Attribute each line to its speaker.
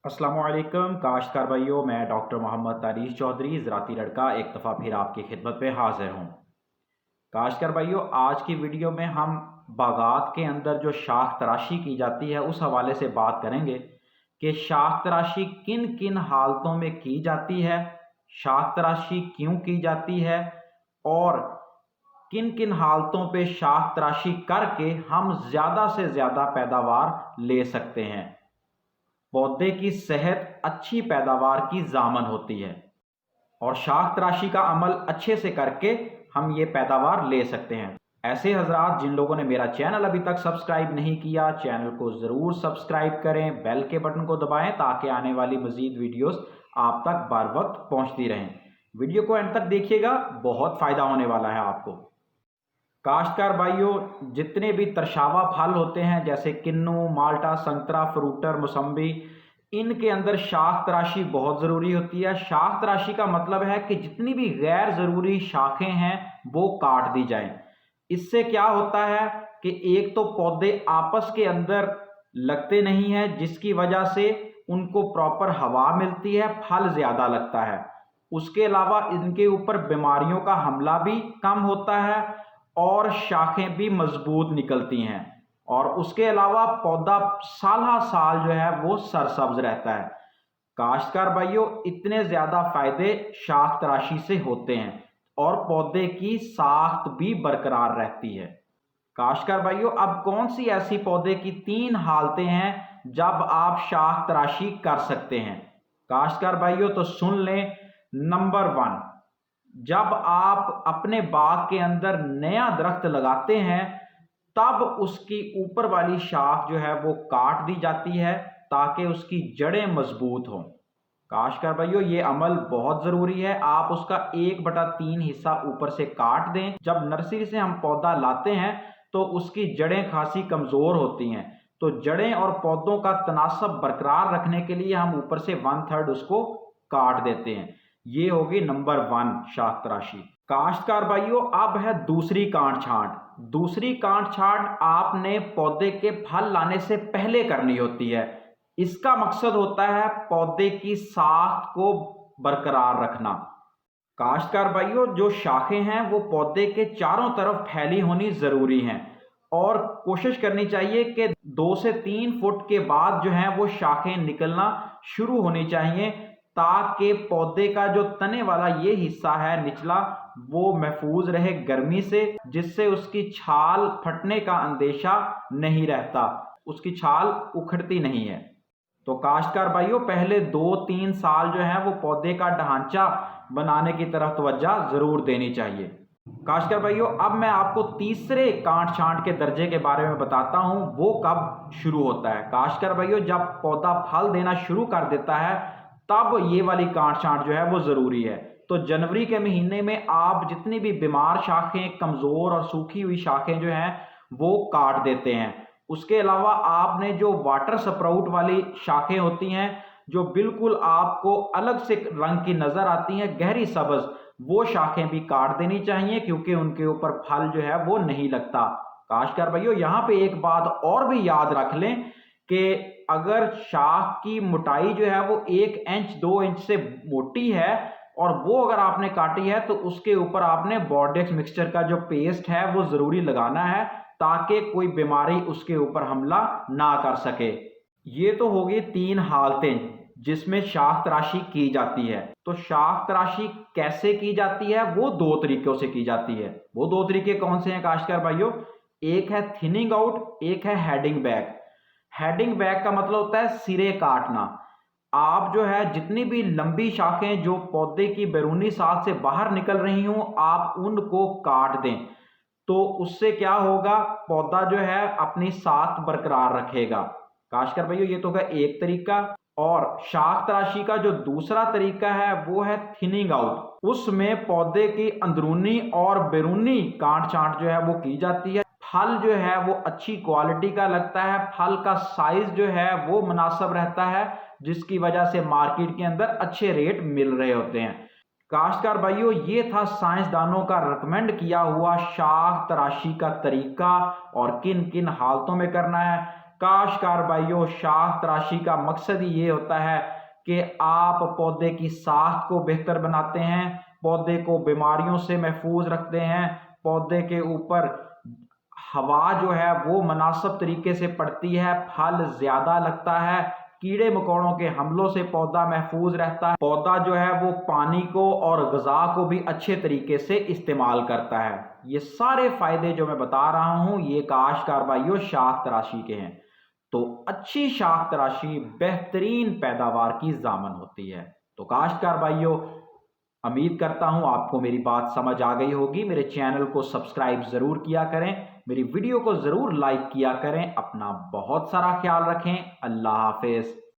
Speaker 1: अस्सलामुअलैकुम काश्तकार भाइयों, मैं डॉक्टर मोहम्मद तारीश चौधरी ज़राती लड़का एक दफ़ा फिर आपकी खिदमत में हाजिर हूँ। काश्तकार भाइयों, आज की वीडियो में हम बागात के अंदर जो शाख तराशी की जाती है उस हवाले से बात करेंगे कि शाख तराशी किन किन हालतों में की जाती है, शाख तराशी क्यों की जाती है और किन किन हालतों पे शाख तराशी करके हम ज़्यादा से ज़्यादा पैदावार ले सकते हैं। पौधे की सेहत अच्छी पैदावार की ज़ामन होती है और शाख तराशी का अमल अच्छे से करके हम ये पैदावार ले सकते हैं। ऐसे हजरात जिन लोगों ने मेरा चैनल अभी तक सब्सक्राइब नहीं किया, चैनल को ज़रूर सब्सक्राइब करें, बेल के बटन को दबाएं ताकि आने वाली मज़ीद वीडियोस आप तक बार वक्त पहुंचती रहें। वीडियो को एंड तक देखिएगा, बहुत फ़ायदा होने वाला है आपको। काश्तकार भाइयों, जितने भी तरशावा फल होते हैं जैसे किन्नू, माल्टा, संतरा, फ्रूटर, मौसम्बी, इनके अंदर शाख तराशी बहुत ज़रूरी होती है। शाख तराशी का मतलब है कि जितनी भी गैर ज़रूरी शाखें हैं वो काट दी जाएं। इससे क्या होता है कि एक तो पौधे आपस के अंदर लगते नहीं हैं, जिसकी वजह से उनको प्रॉपर हवा मिलती है, फल ज़्यादा लगता है। उसके अलावा इनके ऊपर बीमारियों का हमला भी कम होता है और शाखें भी मजबूत निकलती हैं और उसके अलावा पौधा साल साल जो है वो सरसब्ज रहता है। काश्तकार भाइयों, इतने ज़्यादा फायदे शाख तराशी से होते हैं और पौधे की साख्त भी बरकरार रहती है। काश्तकार भाइयों, अब कौन सी ऐसी पौधे की 3 हालतें हैं जब आप शाख तराशी कर सकते हैं? काश्तकार भाइयों, तो सुन लें। नंबर 1, जब आप अपने बाग के अंदर नया दरख्त लगाते हैं तब उसकी ऊपर वाली शाख जो है वो काट दी जाती है ताकि उसकी जड़ें मजबूत हों। काश्तकार भाइयों, ये अमल बहुत ज़रूरी है। आप उसका 1/3 हिस्सा ऊपर से काट दें। जब नर्सरी से हम पौधा लाते हैं तो उसकी जड़ें खासी कमज़ोर होती हैं, तो जड़ें और पौधों का तनासब बरकरार रखने के लिए हम ऊपर से 1/3 उसको काट देते हैं। ये होगी नंबर 1 शाख तराशी। काश्तकार भाइयों, अब है दूसरी काट छांट। दूसरी काट छांट आपने पौधे के फल लाने से पहले करनी होती है। इसका मकसद होता है पौधे की साख्त को बरकरार रखना। काश्तकार भाइयों, जो शाखें हैं वो पौधे के चारों तरफ फैली होनी ज़रूरी हैं और कोशिश करनी चाहिए कि 2 से 3 फुट के बाद जो है वो शाखें निकलना शुरू होनी चाहिए ताकि पौधे का जो तने वाला ये हिस्सा है निचला, वो महफूज रहे गर्मी से, जिससे उसकी छाल फटने का अंदेशा नहीं रहता, उसकी छाल उखड़ती नहीं है। तो काश्तकार भाइयों, पहले 2-3 साल जो है वो पौधे का ढांचा बनाने की तरफ तवज्जो ज़रूर देनी चाहिए। काश्तकार भाइयों, अब मैं आपको तीसरे काट छांट के दर्जे के बारे में बताता हूं, वो कब शुरू होता है। काश्तकार भाइयों, जब पौधा फल देना शुरू कर देता है तब ये वाली काट छांट जो है वो ज़रूरी है। तो जनवरी के महीने में आप जितनी भी बीमार शाखें, कमज़ोर और सूखी हुई शाखें जो हैं वो काट देते हैं। उसके अलावा आपने जो वाटर स्प्राउट वाली शाखें होती हैं जो बिल्कुल आपको अलग से रंग की नज़र आती हैं, गहरी सब्ज, वो शाखें भी काट देनी चाहिए क्योंकि उनके ऊपर फल जो है वो नहीं लगता। काश्तकार भाइयों, यहाँ पे एक बात और भी याद रख लें कि अगर शाख की मोटाई जो है वो 1 इंच 2 इंच से मोटी है और वो अगर आपने काटी है तो उसके ऊपर आपने बोर्डेक्स मिक्सचर का जो पेस्ट है वो ज़रूरी लगाना है ताकि कोई बीमारी उसके ऊपर हमला ना कर सके। ये तो होगी 3 हालतें जिसमें शाख तराशी की जाती है। तो शाख तराशी कैसे की जाती है? वो 2 तरीकों से की जाती है। वो 2 तरीके कौन से हैं काश्तकार भाइयों? एक है थिनिंग आउट, एक है हेडिंग बैक। हेडिंग बैक का मतलब होता है सिरे काटना। आप जो है जितनी भी लंबी शाखें जो पौधे की बैरूनी साल से बाहर निकल रही हों, आप उनको काट दें, तो उससे क्या होगा, पौधा जो है अपनी साख्त बरकरार रखेगा। काश्तकार भाइयों, ये तो है एक तरीका। और शाख तराशी का जो दूसरा तरीका है वो है थिनिंग आउट। उसमें पौधे की अंदरूनी और बैरूनी काट छांट जो है वो की जाती है। फल जो है वो अच्छी क्वालिटी का लगता है, फल का साइज जो है वो मुनासिब रहता है, जिसकी वजह से मार्केट के अंदर अच्छे रेट मिल रहे होते हैं। काश्तकार भाइयों, ये था साइंसदानों का रिकमेंड किया हुआ शाख तराशी का तरीका और किन किन हालतों में करना है। काश्तकार भाइयों, शाख तराशी का मकसद ही ये होता है कि आप पौधे की साख को बेहतर बनाते हैं, पौधे को बीमारियों से महफूज रखते हैं, पौधे के ऊपर हवा जो है वो मुनासिब तरीके से पड़ती है, फल ज्यादा लगता है, कीड़े मकोड़ों के हमलों से पौधा महफूज रहता है, पौधा जो है वो पानी को और ग़िज़ा को भी अच्छे तरीके से इस्तेमाल करता है। ये सारे फायदे जो मैं बता रहा हूँ ये काश्तकार भाइयों शाख तराशी के हैं। तो अच्छी शाख तराशी बेहतरीन पैदावार की ज़ामन होती है। तो काश्तकार भाइयों, उम्मीद करता हूं आपको मेरी बात समझ आ गई होगी। मेरे चैनल को सब्सक्राइब ज़रूर किया करें, मेरी वीडियो को ज़रूर लाइक किया करें। अपना बहुत सारा ख्याल रखें। अल्लाह हाफिज़।